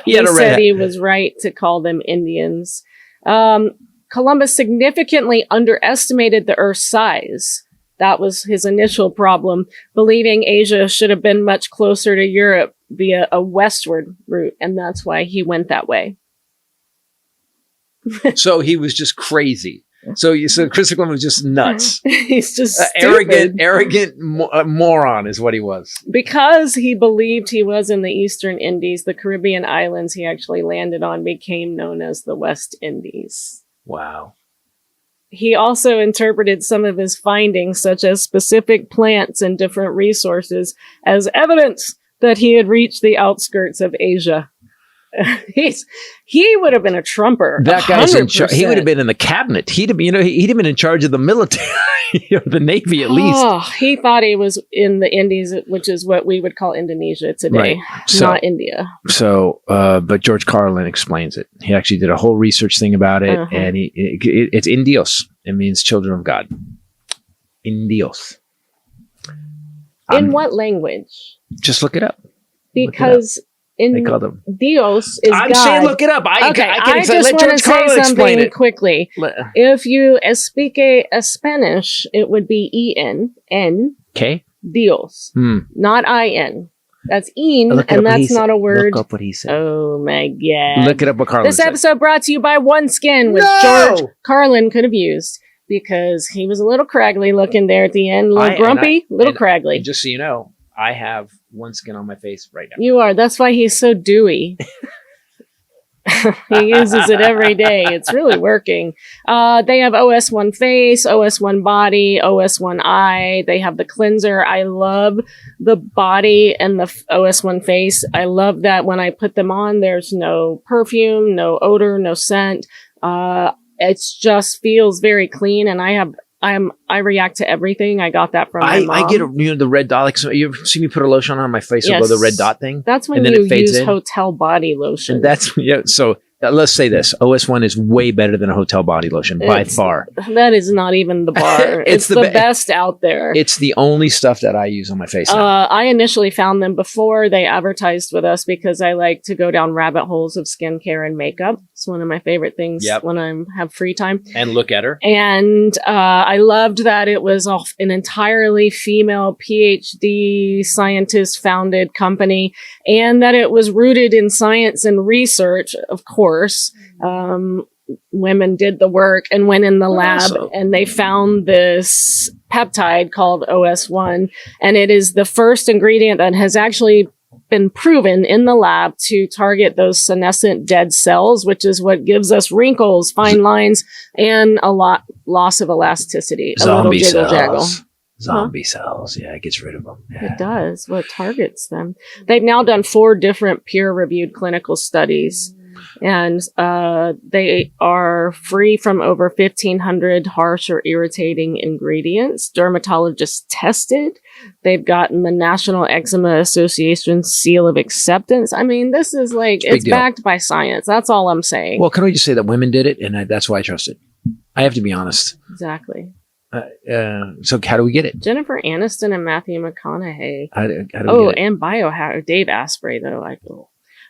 He said he was right to call them Indians. Columbus significantly underestimated the Earth's size. That was his initial problem, believing Asia should have been much closer to Europe via a westward route, and that's why he went that way. So he was just crazy. So Christopher Columbus was just nuts. He's just arrogant moron is what he was. Because he believed he was in the Eastern Indies, the Caribbean islands he actually landed on became known as the West Indies. Wow. He also interpreted some of his findings, such as specific plants and different resources, as evidence that he had reached the outskirts of Asia. He would have been a trumper. That guy's in charge. He would have been in the cabinet. He'd have been in charge of the military, the Navy at least. Oh, he thought he was in the Indies, which is what we would call Indonesia today, right. Not India. So, but George Carlin explains it. He actually did a whole research thing about it, and it's Indios. It means children of God. Indios. In what language? Just look it up. Because they call them Dios is I'm God. saying look it up. I just want to say something quickly. If you speak a Spanish, it would be E-N, okay. Dios, not I-N. That's "in," and that's not a word. Look up what he said. Oh my God. Look it up what Carlin This said. episode brought to you by OneSkin, which George Carlin could have used because he was a little craggly looking there at the end. A little grumpy, little craggly. And just so you know, I have OneSkin on my face right now. You are. That's why he's so dewy. He uses it every day. It's really working. They have OS1 face, OS1 body, OS1 eye. They have the cleanser. I love the body and the OS1 face. I love that when I put them on, there's no perfume, no odor, no scent. It just feels very clean, and I react to everything. I got that from my mom. I get the red dot. Like, so you've seen me put a lotion on my face, yes. Or go the red dot thing. That's when you use hotel body lotion. And that's so let's say this. OS1 is way better than a hotel body lotion by far. That is not even the bar. It's the best out there. It's the only stuff that I use on my face now. I initially found them before they advertised with us because I like to go down rabbit holes of skincare and makeup. It's one of my favorite things when I have free time. And look at her. And I loved that it was an entirely female PhD scientist-founded company, and that it was rooted in science and research, of course. Women did the work and went in the lab and they found this peptide called OS1, and it is the first ingredient that has actually been proven in the lab to target those senescent dead cells, which is what gives us wrinkles, fine lines, and a loss of elasticity. Zombie cells. Zombie cells. Yeah, it gets rid of them. Yeah. It does. Well, it targets them. They've now done 4 different peer-reviewed clinical studies. And they are free from over 1,500 harsh or irritating ingredients. Dermatologists tested. They've gotten the National Eczema Association seal of acceptance. I mean, this is like, it's backed by science. That's all I'm saying. Well, can we just say that women did it? And that's why I trust it. I have to be honest. Exactly. So how do we get it? Jennifer Aniston and Matthew McConaughey. How do we get it? And biohacker Dave Asprey, though.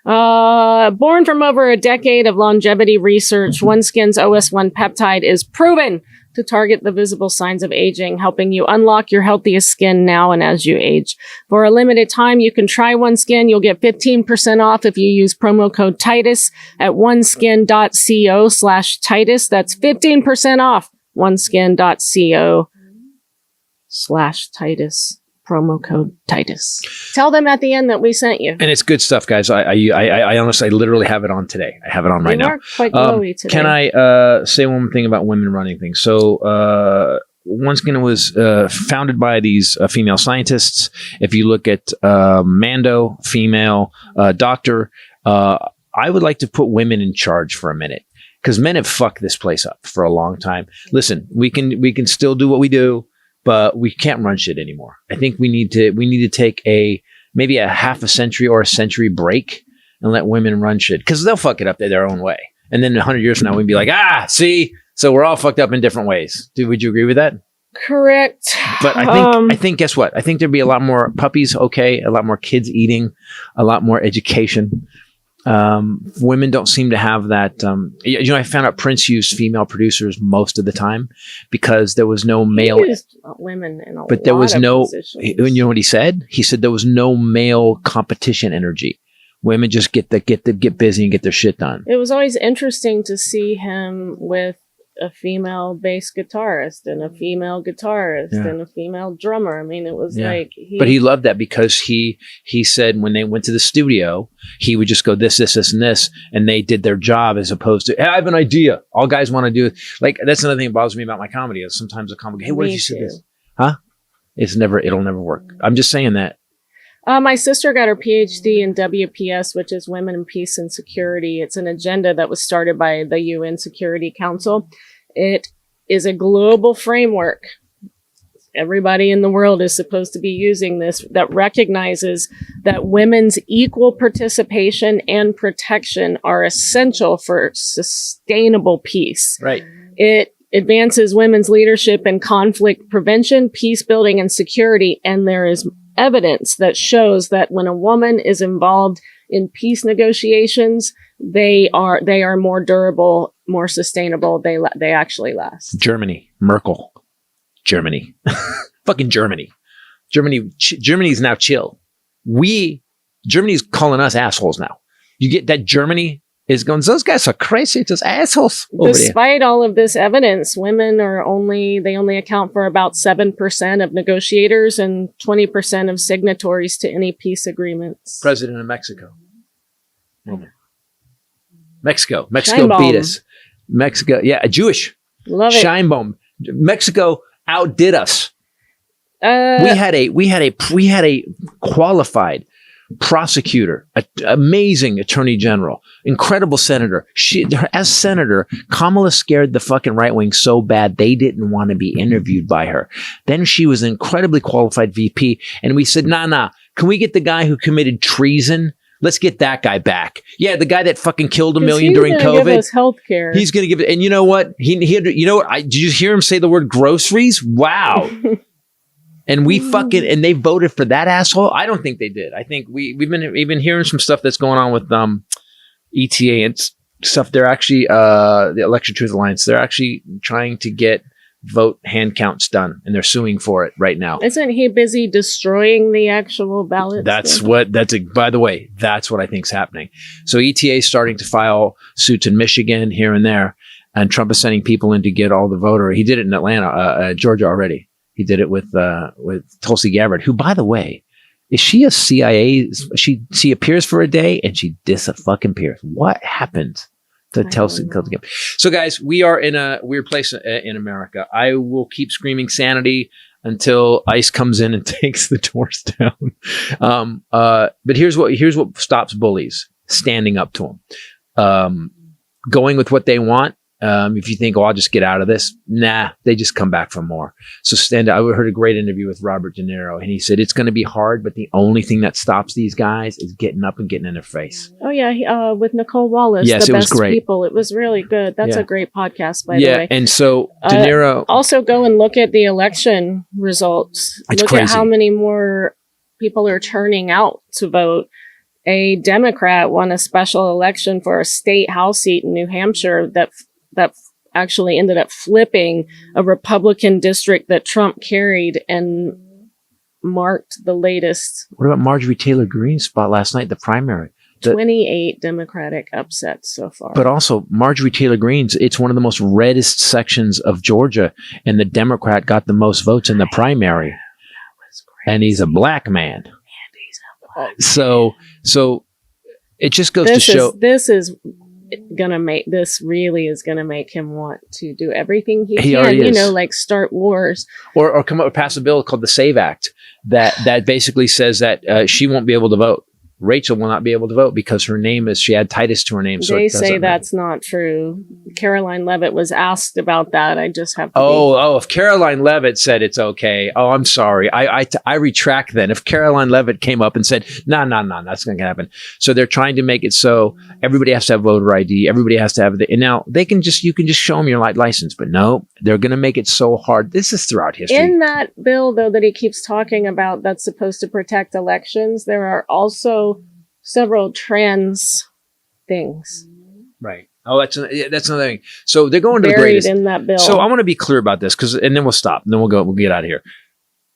Born from over a decade of longevity research, OneSkin's OS1 peptide is proven to target the visible signs of aging, helping you unlock your healthiest skin now and as you age. For a limited time, you can try OneSkin. You'll get 15% off if you use promo code Titus at oneskin.co/Titus. That's 15% off oneskin.co/Titus. Promo code Titus. Tell them at the end that we sent you. And it's good stuff, guys. I honestly, I literally have it on today. I have it on right now. Quite glowy today. Can I say one thing about women running things? So, OneSkin was founded by these female scientists. If you look at Mando, female doctor, I would like to put women in charge for a minute, because men have fucked this place up for a long time. Listen, we can still do what we do, but we can't run shit anymore. I think we need to take maybe a half a century or a century break and let women run shit, because they'll fuck it up their own way. And then 100 years from now, we'd be like, see, so we're all fucked up in different ways. Would you agree with that? Correct. But I think, guess what? I think there'd be a lot more puppies. Okay. A lot more kids eating, a lot more education. Women don't seem to have that. I found out Prince used female producers most of the time because there was no male. He used women in a but there was no. positions. You know what he said? He said there was no male competition energy. Women just get busy and get their shit done. It was always interesting to see him with a female bass guitarist and a female guitarist and a female drummer. I mean, it was like... But he loved that because he said when they went to the studio, he would just go this, and this, and they did their job, as opposed to, hey, I have an idea. All guys want to do it. Like, that's another thing that bothers me about my comedy is sometimes a comic, hey, what did you say this? Huh? It'll never work. I'm just saying that. My sister got her PhD in WPS, which is Women in Peace and Security. It's an agenda that was started by the UN Security Council. It is a global framework. Everybody in the world is supposed to be using this, that recognizes that women's equal participation and protection are essential for sustainable peace. Right. It advances women's leadership in conflict prevention, peace building, and security. And there is evidence that shows that when a woman is involved in peace negotiations, they are more durable, more sustainable. They actually last. Germany, Merkel, Germany, fucking Germany. Germany's now chill. Germany's calling us assholes now. You get that Germany is going, those guys are crazy, just assholes. Despite all of this evidence, women they only account for about 7% of negotiators and 20% of signatories to any peace agreements. President of Mexico. Woman. Mexico beat us. Mexico, Jewish. Love it. Scheinbaum. Mexico outdid us. We had a qualified prosecutor, amazing attorney general, incredible senator. As senator, Kamala scared the fucking right wing so bad they didn't want to be interviewed by her. Then she was an incredibly qualified VP, and we said, nah. Can we get the guy who committed treason Let's get that guy back. Yeah, the guy that fucking killed a 'Cause million he's during gonna COVID. give us healthcare. He's going to give it. And you know what? You know what? Did you hear him say the word groceries? Wow. And we fucking, and they voted for that asshole. I don't think they did. I think we've been hearing some stuff that's going on with ETA and stuff. They're actually the Election Truth Alliance. They're actually trying to get vote hand counts done, and they're suing for it right now. Isn't he busy destroying the actual ballots? By the way, that's what I think is happening. So ETA is starting to file suits in Michigan here and there, and Trump is sending people in to get all the voter. He did it in Atlanta, Georgia already. He did it with Tulsi Gabbard, who, by the way, is she a CIA? She appears for a day and she disappears. What happened to Tulsi Gabbard? So, guys, we are in a weird place in America. I will keep screaming sanity until ICE comes in and takes the doors down. But here's what stops bullies: standing up to them, going with what they want. If you think, I'll just get out of this. Nah, they just come back for more. So stand up. I heard a great interview with Robert De Niro, and he said, it's going to be hard, but the only thing that stops these guys is getting up and getting in their face. Oh, yeah. With Nicole Wallace, yes, The it was Best great. People. It was really good. That's a great podcast, by the way. Yeah, and so De Niro... also go and look at the election results. It's look crazy. at how many more people are turning out to vote. A Democrat won a special election for a state house seat in New Hampshire that actually ended up flipping a Republican district that Trump carried and marked the latest. What about Marjorie Taylor Greene's spot last night, the primary? 28 Democratic upsets so far. But also, Marjorie Taylor Greene's, it's one of the most reddest sections of Georgia, and the Democrat got the most votes in the primary. And he's a black man. So it just goes to show... This really is gonna make him want to do everything he can, already is. like start wars or come up with pass a bill called the SAVE Act that basically says that she won't be able to vote. Rachel will not be able to vote because she had Titus to her name. So they say that's not true. Caroline Leavitt was asked about that. I just have to if Caroline Leavitt said it's okay. Oh, I'm sorry. I retract then. If Caroline Leavitt came up and said, no, that's not going to happen. So they're trying to make it so everybody has to have voter ID. Everybody has to have it. And now you can just show them your license, but no, they're going to make it so hard. This is throughout history. In that bill, though, that he keeps talking about that's supposed to protect elections, there are also several trans things. Right. Oh, that's another thing. So they're going to the buried greatest in that bill. So I want to be clear about this and then we'll stop. And then we'll get out of here.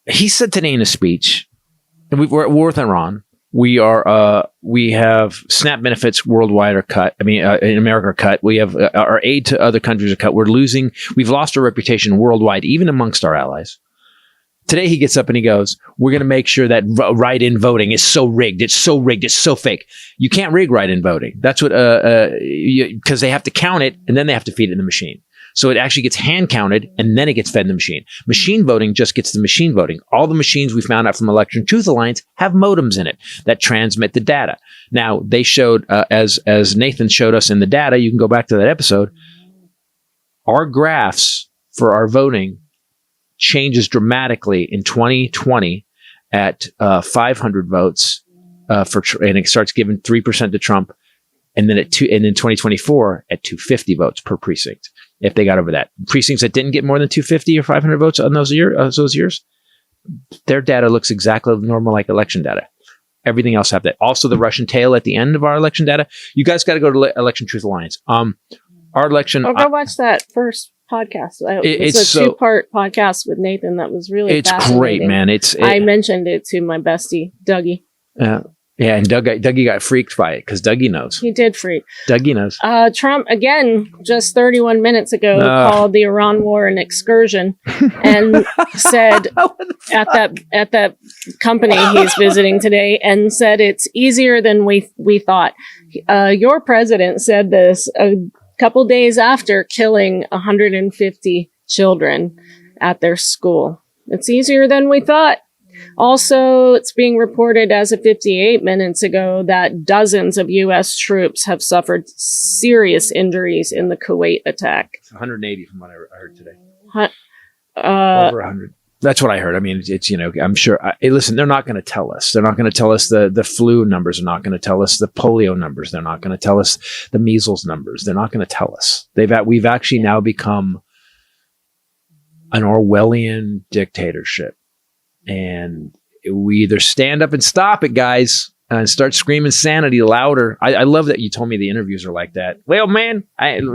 He said today in a speech, and we're at war with Iran. We have SNAP benefits worldwide are cut. In America are cut. We have our aid to other countries are cut. We've lost our reputation worldwide, even amongst our allies. Today he gets up and he goes, we're going to make sure that write-in voting is so rigged. It's so rigged. It's so fake. You can't rig write-in voting. That's what, because they have to count it and then they have to feed it in the machine. So it actually gets hand counted and then it gets fed in the machine. Machine voting just gets the machine voting. All the machines we found out from Election Truth Alliance have modems in it that transmit the data. Now they showed, as Nathan showed us in the data, you can go back to that episode, our graphs for our voting changes dramatically in 2020 at 500 votes and it starts giving 3% to Trump, and then and in 2024 at 250 votes per precinct. If they got over that, precincts that didn't get more than 250 or 500 votes on those years, their data looks exactly normal like election data. Everything else have that. Also, the Russian tail at the end of our election data. You guys got to go to Election Truth Alliance. Our election. Go watch that first podcast. It's a two-part podcast with Nathan that was really fascinating. Great, man. I mentioned it to my bestie, Dougie. Yeah, and Dougie got freaked by it because Dougie knows. He did freak. Dougie knows. Trump, again, just 31 minutes ago, called the Iran war an excursion and said at that company he's visiting today and said it's easier than we thought. Your president said this a couple days after killing 150 children at their school. It's easier than we thought. Also, it's being reported as of 58 minutes ago that dozens of U.S. troops have suffered serious injuries in the Kuwait attack. It's 180 from what I heard today. Over 100. That's what I heard. I mean, it's I'm sure. Listen, they're not going to tell us. They're not going to tell us the flu numbers. They're not going to tell us the polio numbers. They're not going to tell us the measles numbers. They're not going to tell us. We've actually now become an Orwellian dictatorship, and we either stand up and stop it, guys, and start screaming sanity louder. I love that you told me the interviews are like that. Well, man,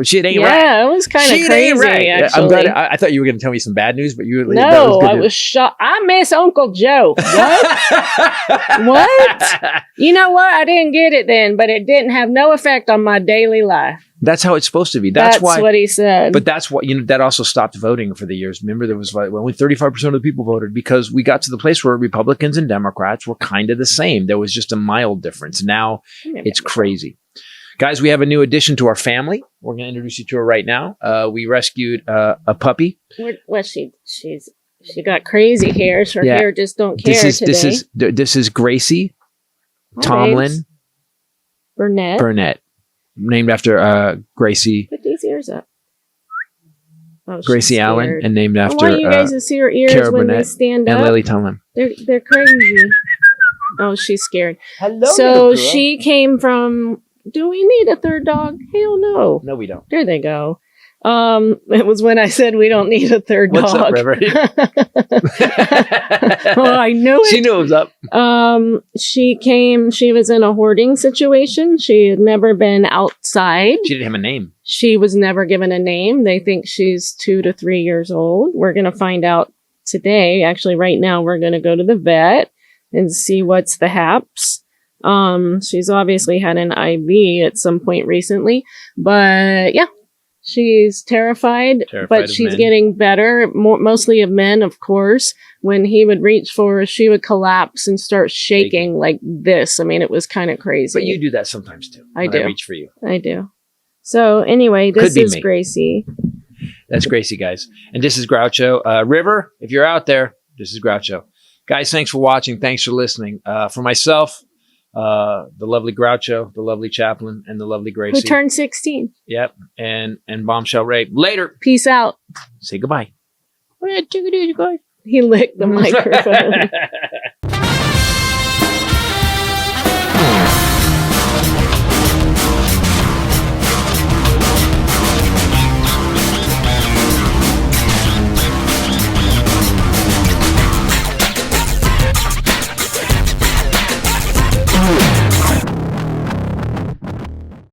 shit ain't right. Yeah, it was kind of crazy, right. actually. I'm glad. I thought you were going to tell me some bad news, but you. No, I was shocked. I miss Uncle Joe. What? What? You know what? I didn't get it then, but it didn't have no effect on my daily life. That's how it's supposed to be. That's why, what he said. But that's what, that also stopped voting for the years. Remember, there was only 35% of the people voted because we got to the place where Republicans and Democrats were kind of the same. There was just a mild difference. Now it's crazy. Guys, we have a new addition to our family. We're going to introduce you to her right now. We rescued a puppy. Well, she got crazy hair. Her hair just don't care today. This is Gracie Tomlin Burnett. Named after Gracie. Put these ears up. Oh, Gracie Allen, and named after I want you guys to see her ears Cara when Burnett they stand up. and Lily Tomlin. They're crazy. Oh, she's scared. Hello, so she came from. Do we need a third dog? Hell no. No, we don't. There they go. It was when I said we don't need a third dog. What's up, River? Oh, I knew it. She knew it was up. She was in a hoarding situation. She had never been outside. She didn't have a name. She was never given a name. They think she's 2 to 3 years old. We're going to find out today. Actually, right now, we're going to go to the vet and see what's the haps. She's obviously had an IV at some point recently, but yeah. She's terrified but she's getting better, mostly of men, of course. When he would reach for her, she would collapse and start shaking like this. I mean, it was kind of crazy. But you do that sometimes too. I do. I reach for you. I do. So anyway, this is Gracie. That's Gracie, guys. And this is Groucho. River, if you're out there, this is Groucho. Guys, thanks for watching. Thanks for listening. For myself, the lovely Groucho, the lovely Chaplain, and the lovely Gracie. Who turned 16. Yep. And Bombshell Rape. Later. Peace out. Say goodbye. He licked the microphone.